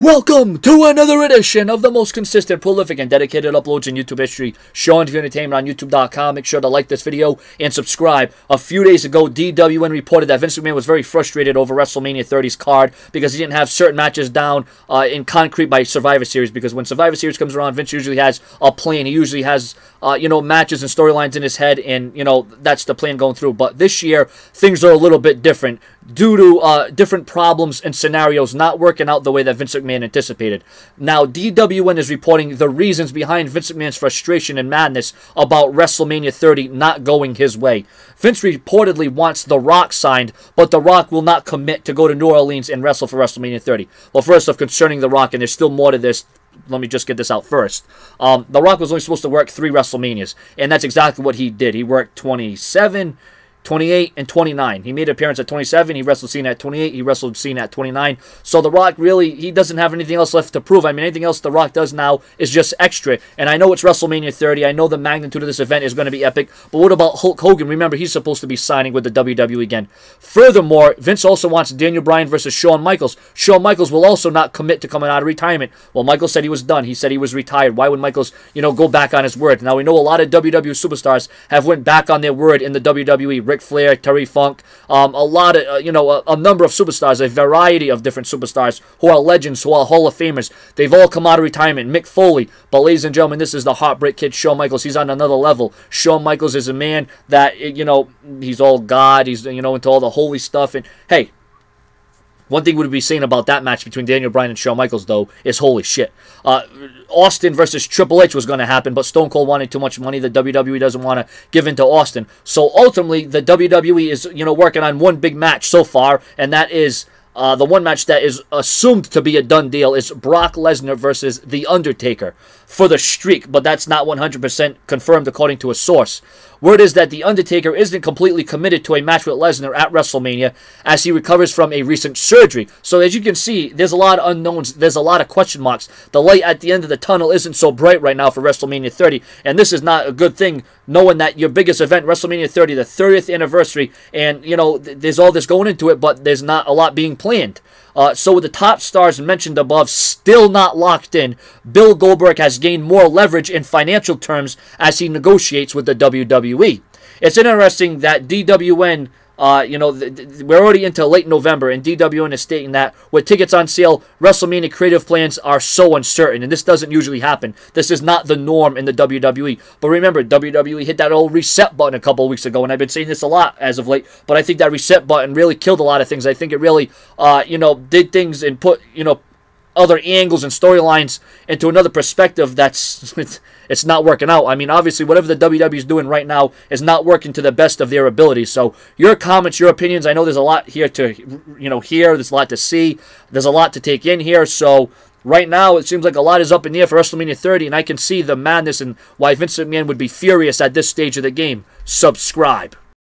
Welcome to another edition of the most consistent, prolific, and dedicated uploads in YouTube history, Sean TV Entertainment on YouTube.com. Make sure to like this video and subscribe. A few days ago, DWN reported that Vince McMahon was very frustrated over WrestleMania 30's card because he didn't have certain matches down in concrete by Survivor Series, because when Survivor Series comes around, Vince usually has a plan. He usually has, matches and storylines in his head, and, that's the plan going through. But this year, things are a little bit different due to different problems and scenarios not working out the way that Vince McMahon anticipated. Now, DWN is reporting the reasons behind Vince McMahon's frustration and madness about WrestleMania 30 not going his way. Vince reportedly wants The Rock signed, but The Rock will not commit to go to New Orleans and wrestle for WrestleMania 30. Well, first off, concerning The Rock, and there's still more to this, let me just get this out first. The Rock was only supposed to work 3 WrestleManias, and that's exactly what he did. He worked 27, 28, and 29. He made an appearance at 27. He wrestled Cena at 28. He wrestled Cena at 29. So The Rock really, he doesn't have anything else left to prove. I mean, anything else The Rock does now is just extra. And I know it's WrestleMania 30. I know the magnitude of this event is going to be epic. But what about Hulk Hogan? Remember, he's supposed to be signing with the WWE again. Furthermore, Vince also wants Daniel Bryan versus Shawn Michaels. Shawn Michaels will also not commit to coming out of retirement. Well, Michaels said he was done. He said he was retired. Why would Michaels, go back on his word? Now, we know a lot of WWE superstars have went back on their word in the WWE. Ric Flair, Terry Funk, a lot of, a number of superstars, a variety of different superstars who are legends, who are Hall of Famers. They've all come out of retirement. Mick Foley. But ladies and gentlemen, this is the Heartbreak Kid, Shawn Michaels. He's on another level. Shawn Michaels is a man that, he's all God. He's, into all the holy stuff. And, hey, one thing we'd be saying about that match between Daniel Bryan and Shawn Michaels, though, is holy shit. Austin versus Triple H was going to happen, but Stone Cold wanted too much money. The WWE doesn't want to give in to Austin. So ultimately, the WWE is, working on one big match so far, and that is the one match that is assumed to be a done deal is Brock Lesnar versus The Undertaker for the streak, but that's not 100% confirmed according to a source. Word is that The Undertaker isn't completely committed to a match with Lesnar at WrestleMania as he recovers from a recent surgery. So as you can see, there's a lot of unknowns. There's a lot of question marks. The light at the end of the tunnel isn't so bright right now for WrestleMania 30. And this is not a good thing, knowing that your biggest event, WrestleMania 30, the 30th anniversary, and, there's all this going into it, but there's not a lot being planned. So with the top stars mentioned above still not locked in, Bill Goldberg has gained more leverage in financial terms as he negotiates with the WWE. It's interesting that DWN, we're already into late November, and DWN is stating that with tickets on sale, WrestleMania creative plans are so uncertain, and this doesn't usually happen. This is not the norm in the WWE. But remember, WWE hit that old reset button a couple of weeks ago, and I've been saying this a lot as of late, but I think that reset button really killed a lot of things. I think it really, did things and put, other angles and storylines into another perspective that's it's not working out. I mean, obviously, whatever the WWE is doing right now is not working to the best of their abilities. So your comments, your opinions, I know there's a lot here to, hear. There's a lot to see. There's a lot to take in here. So right now, it seems like a lot is up in the air for WrestleMania 30, and I can see the madness and why Vince McMahon would be furious at this stage of the game. Subscribe.